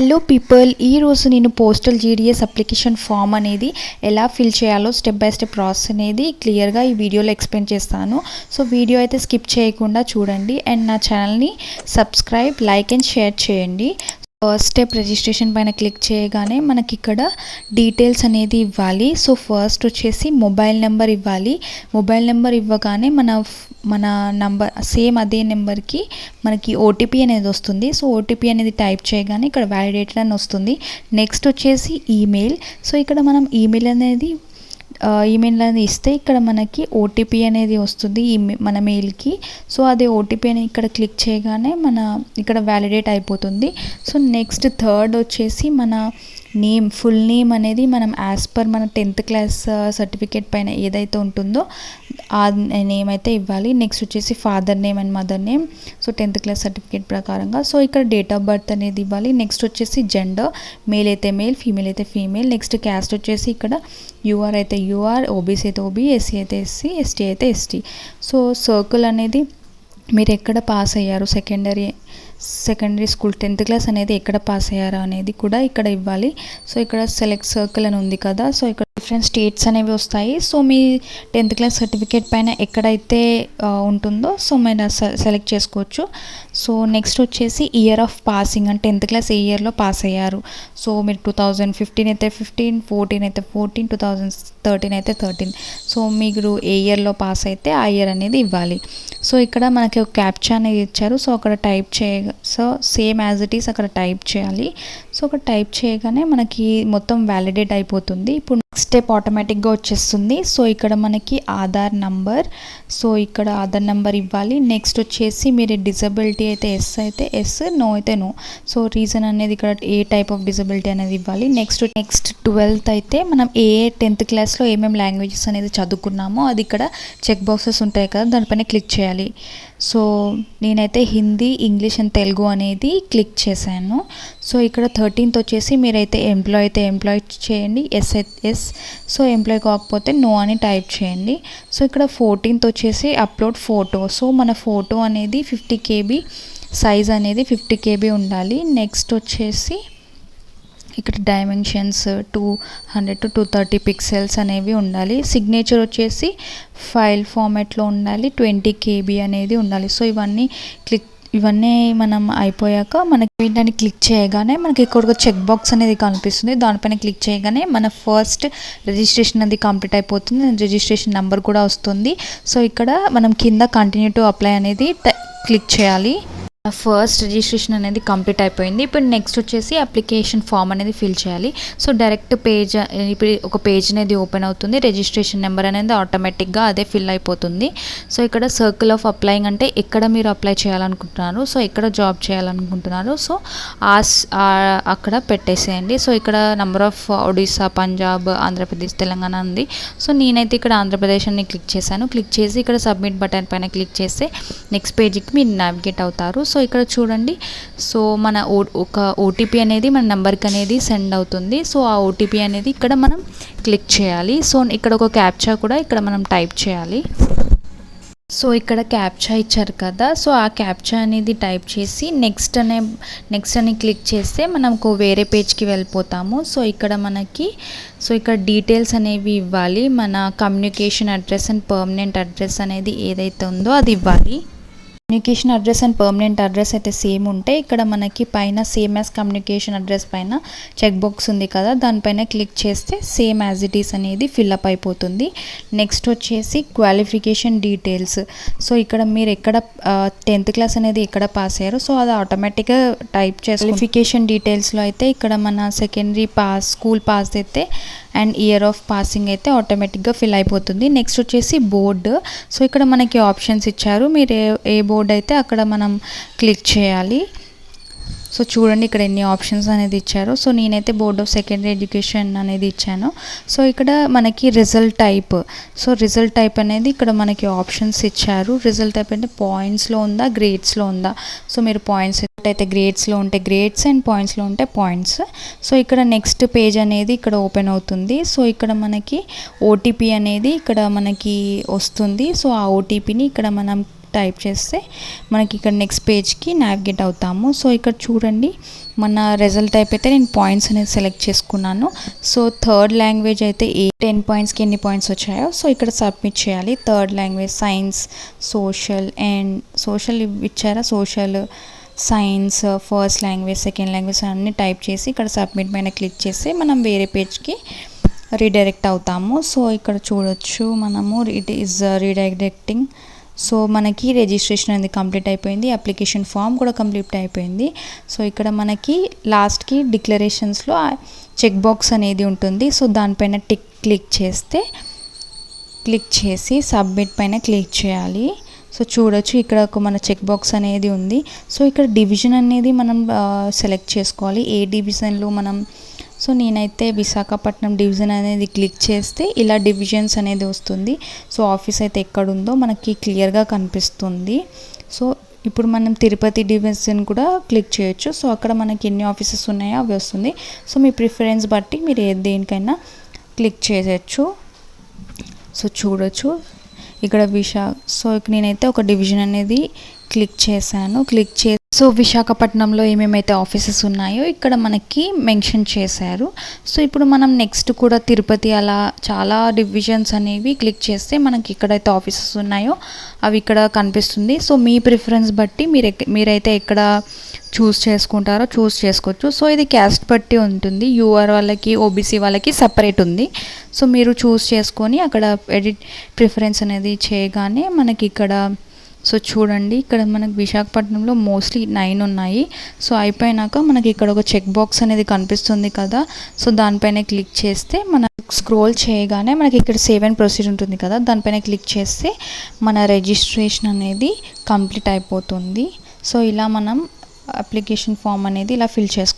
Hello people, ఈరోజు నేను postal GDS application form అనేది ఎలా ఫిల్ చేయాలో స్టెప్ బై స్టెప్ ప్రాసెస్ అనేది క్లియర్గా ఈ వీడియోలో ఎక్స్ప్లెయిన్ చేస్తాను. సో వీడియో అయితే స్కిప్ చేయకుండా చూడండి అండ్ నా ఛానల్ని సబ్స్క్రైబ్, లైక్ అండ్ షేర్ చేయండి. ఫస్ట్ స్టెప్ రిజిస్ట్రేషన్ పైన క్లిక్ చేయగానే మనకి ఇక్కడ డీటెయిల్స్ అనేది ఇవ్వాలి. సో ఫస్ట్ వచ్చేసి మొబైల్ నెంబర్ ఇవ్వాలి. మొబైల్ నెంబర్ ఇవ్వగానే మన నంబర్ సేమ్ అదే నెంబర్కి మనకి ఓటీపీ అనేది వస్తుంది. సో ఓటీపీ అనేది టైప్ చేయగానే ఇక్కడ వ్యాలిడేటెడ్ అని వస్తుంది. నెక్స్ట్ వచ్చేసి ఈమెయిల్. సో ఇక్కడ మనం ఈమెయిల్ అనేది ఇస్తే ఇక్కడ మనకి ఓటీపీ అనేది వస్తుంది మన మెయిల్కి. సో అదే ఓటీపీ అని ఇక్కడ క్లిక్ చేయగానే ఇక్కడ వ్యాలిడేట్ అయిపోతుంది. సో నెక్స్ట్ థర్డ్ వచ్చేసి మన నేమ్, ఫుల్ నేమ్ అనేది మనం యాజ్ పర్ మన 10th క్లాస్ సర్టిఫికేట్ పైన ఏదైతే ఉంటుందో ఆ నేమ్ అయితే ఇవ్వాలి. నెక్స్ట్ వచ్చేసి father name and mother name, so 10th class certificate ప్రకారంగా. సో ఇక్కడ డేట్ ఆఫ్ బర్త్ అనేది ఇవ్వాలి. నెక్స్ట్ వచ్చేసి జెండర్, మేల్ అయితే మేల్, ఫీమేల్ అయితే ఫీమేల్. నెక్స్ట్ క్యాస్ట్ వచ్చేసి ఇక్కడ యూఆర్ అయితే యూఆర్, ఓబీసీ అయితే ఓబీ, ఎస్సీ అయితే ఎస్సీ, ఎస్టీ అయితే ఎస్టీ. సో సర్కిల్ అనేది మీరు ఎక్కడ పాస్ అయ్యారు, సెకండరీ స్కూల్ 10th క్లాస్ అనేది ఎక్కడ పాస్ అయ్యారు అనేది కూడా ఇక్కడ ఇవ్వాలి. సో ఇక్కడ సెలెక్ట్ సర్కిల్ అని ఉంది కదా, సో ఇక్కడ డిఫరెంట్ స్టేట్స్ అనేవి వస్తాయి. సో మీ 10th క్లాస్ సర్టిఫికేట్ పైన ఎక్కడైతే ఉంటుందో సో మీరు సెలెక్ట్ చేసుకోవచ్చు. సో నెక్స్ట్ వచ్చేసి ఇయర్ ఆఫ్ పాసింగ్, అంటే 10th క్లాస్ ఏ ఇయర్లో పాస్ అయ్యారు. సో మీరు 2015 అయితే 15, 14 అయితే 14, 2013 అయితే 13. సో మీరు ఏ ఇయర్లో పాస్ అయితే ఆ ఇయర్ అనేది ఇవ్వాలి. సో ఇక్కడ మనకి ఒక క్యాప్చా అనేది ఇచ్చారు. సో అక్కడ type so same as it is అక్కడ టైప్ చేయాలి. సో అక్కడ టైప్ చేయగానే మనకి మొత్తం వ్యాలిడేట్ అయిపోతుంది. ఇప్పుడు నెక్స్ట్ స్టెప్ ఆటోమేటిక్గా వచ్చేస్తుంది. సో ఇక్కడ మనకి ఆధార్ నంబర్, సో ఇక్కడ ఆధార్ నంబర్ ఇవ్వాలి. నెక్స్ట్ వచ్చేసి మీరు డిజబిలిటీ అయితే ఎస్ అయితే ఎస్, నో అయితే నో. సో రీజన్ అనేది ఇక్కడ ఏ టైప్ ఆఫ్ డిజబిలిటీ అనేది ఇవ్వాలి. నెక్స్ట్ 12th అయితే మనం 10th క్లాస్లో ఏమేమి లాంగ్వేజెస్ అనేది చదువుకున్నామో అది ఇక్కడ చెక్ బాక్సెస్ ఉంటాయి కదా, దానిపైన క్లిక్ చేయాలి. సో నేనైతే హిందీ, ఇంగ్లీష్ అండ్ తెలుగు అనేది క్లిక్ చేశాను. సో ఇక్కడ 13th వచ్చేసి మీరైతే ఎంప్లాయ్ అయితే ఎంప్లాయ్ చేయండి, ఎస్ అయితే ఎస్. సో ఎంప్లాయ్ కాకపోతే నో అని టైప్ చేయండి. సో ఇక్కడ 14th వచ్చేసి అప్లోడ్ ఫోటో. సో మన ఫోటో అనేది 50 KB సైజ్ అనేది 50 KB ఉండాలి. నెక్స్ట్ వచ్చేసి ఇక్కడ డైమెన్షన్స్ 200 to 230 పిక్సెల్స్ అనేవి ఉండాలి. సిగ్నేచర్ వచ్చేసి ఫైల్ ఫార్మాట్లో ఉండాలి, 20 KB అనేది ఉండాలి. సో ఇవన్నీ మనం అయిపోయాక మనకి ఏంటని క్లిక్ చేయగానే మనకి ఇక్కడ ఒక చెక్ బాక్స్ అనేది కనిపిస్తుంది. దానిపైన క్లిక్ చేయగానే మన ఫస్ట్ రిజిస్ట్రేషన్ అనేది కంప్లీట్ అయిపోతుంది. రిజిస్ట్రేషన్ నెంబర్ కూడా వస్తుంది. సో ఇక్కడ మనం కింద కంటిన్యూ టు అప్లై అనేది క్లిక్ చేయాలి. ఫస్ట్ రిజిస్ట్రేషన్ అనేది కంప్లీట్ అయిపోయింది. ఇప్పుడు నెక్స్ట్ వచ్చేసి అప్లికేషన్ ఫామ్ అనేది ఫిల్ చేయాలి. సో డైరెక్ట్ పేజ్, ఇప్పుడు ఒక పేజ్ అనేది ఓపెన్ అవుతుంది. రిజిస్ట్రేషన్ నెంబర్ అనేది ఆటోమేటిక్గా అదే ఫిల్ అయిపోతుంది. సో ఇక్కడ సర్కిల్ ఆఫ్ అప్లయింగ్ అంటే ఎక్కడ మీరు అప్లై చేయాలనుకుంటున్నారు, సో ఎక్కడ జాబ్ చేయాలనుకుంటున్నారు, సో అక్కడ పెట్టేసేయండి. సో ఇక్కడ నెంబర్ ఆఫ్ ఒడిస్సా, పంజాబ్, ఆంధ్రప్రదేశ్, తెలంగాణ ఉంది. సో నేనైతే ఇక్కడ ఆంధ్రప్రదేశ్ అని క్లిక్ చేశాను. క్లిక్ చేసి ఇక్కడ సబ్మిట్ బటన్ పైన క్లిక్ చేస్తే నెక్స్ట్ పేజ్కి మీరు నావిగేట్ అవుతారు. సో ఇక్కడ చూడండి, సో మన ఒక ఓటీపీ అనేది మన నెంబర్కి అనేది సెండ్ అవుతుంది. సో ఆ ఓటీపీ అనేది ఇక్కడ మనం క్లిక్ చేయాలి. సో ఇక్కడ ఒక క్యాప్చా కూడా ఇక్కడ మనం టైప్ చేయాలి. సో ఇక్కడ క్యాప్చా ఇచ్చారు కదా, సో ఆ క్యాప్చా అనేది టైప్ చేసి నెక్స్ట్ అని క్లిక్ చేస్తే మనకు వేరే పేజ్కి వెళ్ళిపోతాము. సో ఇక్కడ డీటెయిల్స్ అనేవి ఇవ్వాలి. మన communication address and permanent address అనేది ఏదైతే ఉందో అది ఇవ్వాలి. Communication address and permanent address అయితే సేమ్ ఉంటే ఇక్కడ మనకి పైన సేమ్ యాజ్ కమ్యూనికేషన్ అడ్రస్ పైన చెక్ బాక్స్ ఉంది కదా, దానిపైన క్లిక్ చేస్తే సేమ్ యాజ్ ఇట్ ఈస్ అనేది ఫిల్అప్ అయిపోతుంది. నెక్స్ట్ వచ్చేసి క్వాలిఫికేషన్ డీటెయిల్స్. సో ఇక్కడ మీరు ఎక్కడ 10th క్లాస్ అనేది ఎక్కడ పాస్ అయ్యారో సో అది ఆటోమేటిక్గా టైప్ చేసి క్వాలిఫికేషన్ డీటెయిల్స్లో అయితే ఇక్కడ మన సెకండరీ స్కూల్ పాస్ అయితే అండ్ ఇయర్ ఆఫ్ పాసింగ్ అయితే ఆటోమేటిక్గా ఫిల్ అయిపోతుంది. నెక్స్ట్ వచ్చేసి బోర్డు. సో ఇక్కడ మనకి ఆప్షన్స్ ఇచ్చారు, మీరు ఏ బోర్డు అయితే అక్కడ మనం క్లిక్ చేయాలి. సో చూడండి ఇక్కడ ఎన్ని ఆప్షన్స్ అనేది ఇచ్చారు. సో నేనైతే బోర్డ్ ఆఫ్ సెకండరీ ఎడ్యుకేషన్ అనేది ఇచ్చాను. సో ఇక్కడ మనకి result type, so result type అనేది ఇక్కడ మనకి ఆప్షన్స్ ఇచ్చారు. రిజల్ట్ టైప్ అంటే పాయింట్స్లో ఉందా, గ్రేడ్స్లో ఉందా. సో మీరు పాయింట్స్ అయితే గ్రేడ్స్లో ఉంటే గ్రేడ్స్ అండ్ పాయింట్స్లో ఉంటే పాయింట్స్. సో ఇక్కడ నెక్స్ట్ పేజ్ అనేది ఇక్కడ ఓపెన్ అవుతుంది. సో ఇక్కడ మనకి ఓటీపీ అనేది ఇక్కడ మనకి వస్తుంది. సో ఆ ఓటీపీని ఇక్కడ మనం టైప్ చేస్తే మనకి ఇక్కడ నెక్స్ట్ పేజ్కి నావిగేట్ అవుతాము. సో ఇక్కడ చూడండి మన రిజల్ట్ టైప్ అయితే నేను పాయింట్స్ అనేది సెలెక్ట్ చేసుకున్నాను. సో థర్డ్ లాంగ్వేజ్ అయితే 10 పాయింట్స్కి ఎన్ని పాయింట్స్ వచ్చాయో సో ఇక్కడ సబ్మిట్ చేయాలి. థర్డ్ లాంగ్వేజ్ సైన్స్, సోషల్ ఇచ్చారా, social, science, first language, second language అన్నీ టైప్ చేసి ఇక్కడ సబ్మిట్ పైన క్లిక్ చేస్తే మనం వేరే పేజ్కి రీడైరెక్ట్ అవుతాము. సో ఇక్కడ చూడొచ్చు మనము ఇట్ ఈస్ రీడైరెక్టింగ్. సో మనకి రిజిస్ట్రేషన్ అనేది కంప్లీట్ అయిపోయింది, అప్లికేషన్ ఫామ్ కూడా కంప్లీట్ అయిపోయింది. సో ఇక్కడ మనకి లాస్ట్కి డిక్లరేషన్స్లో చెక్ బాక్స్ అనేది ఉంటుంది. సో దానిపైన క్లిక్ చేసి సబ్మిట్ పైన క్లిక్ చేయాలి. సో చూడొచ్చు ఇక్కడ ఒక మన చెక్ బాక్స్ అనేది ఉంది. సో ఇక్కడ డివిజన్ అనేది మనం సెలెక్ట్ చేసుకోవాలి, ఏ డివిజన్లో మనం. సో నేనైతే విశాఖపట్నం డివిజన్ అనేది క్లిక్ చేస్తే ఇలా డివిజన్స్ అనేది వస్తుంది. సో ఆఫీస్ అయితే ఎక్కడుందో మనకి క్లియర్గా కనిపిస్తుంది. సో ఇప్పుడు మనం తిరుపతి డివిజన్ కూడా క్లిక్ చేయొచ్చు. సో అక్కడ మనకి ఎన్ని ఆఫీసెస్ ఉన్నాయో అవి వస్తుంది. సో మీ ప్రిఫరెన్స్ బట్టి మీరు దేనికైనా క్లిక్ చేయొచ్చు. సో చూడొచ్చు ఇక్కడ సో నేనైతే ఒక డివిజన్ అనేది క్లిక్ చేశాను. సో విశాఖపట్నంలో ఏమేమైతే ఆఫీసెస్ ఉన్నాయో ఇక్కడ మనకి మెన్షన్ చేశారు. సో ఇప్పుడు మనం నెక్స్ట్ కూడా తిరుపతి అలా చాలా డివిజన్స్ అనేవి క్లిక్ చేస్తే మనకి ఎక్కడైతే ఆఫీసెస్ ఉన్నాయో అవి ఇక్కడ కనిపిస్తుంది. సో మీ ప్రిఫరెన్స్ బట్టి మీరైతే ఎక్కడ చూస్ చేసుకోవచ్చు. సో ఇది క్యాస్ట్ బట్టి ఉంటుంది, యూఆర్ వాళ్ళకి, ఓబీసీ వాళ్ళకి సపరేట్ ఉంది. సో మీరు చూస్ చేసుకొని అక్కడ ఎడిట్ ప్రిఫరెన్స్ అనేది చేయగానే మనకి ఇక్కడ సో చూడండి ఇక్కడ మనకి విశాఖపట్నంలో మోస్ట్లీ 9 ఉన్నాయి. సో అయిపోయినాక మనకి ఇక్కడ ఒక చెక్ బాక్స్ అనేది కనిపిస్తుంది కదా. సో దానిపైన క్లిక్ చేస్తే మన స్క్రోల్ చేయగానే మనకి ఇక్కడ సేవ్ అండ్ ప్రొసీడ్ ఉంటుంది కదా, దానిపైన క్లిక్ చేస్తే మన రిజిస్ట్రేషన్ అనేది కంప్లీట్ అయిపోతుంది. సో ఇలా మనం అప్లికేషన్ ఫామ్ అనేది ఇలా ఫిల్ చేసుకోవాలి.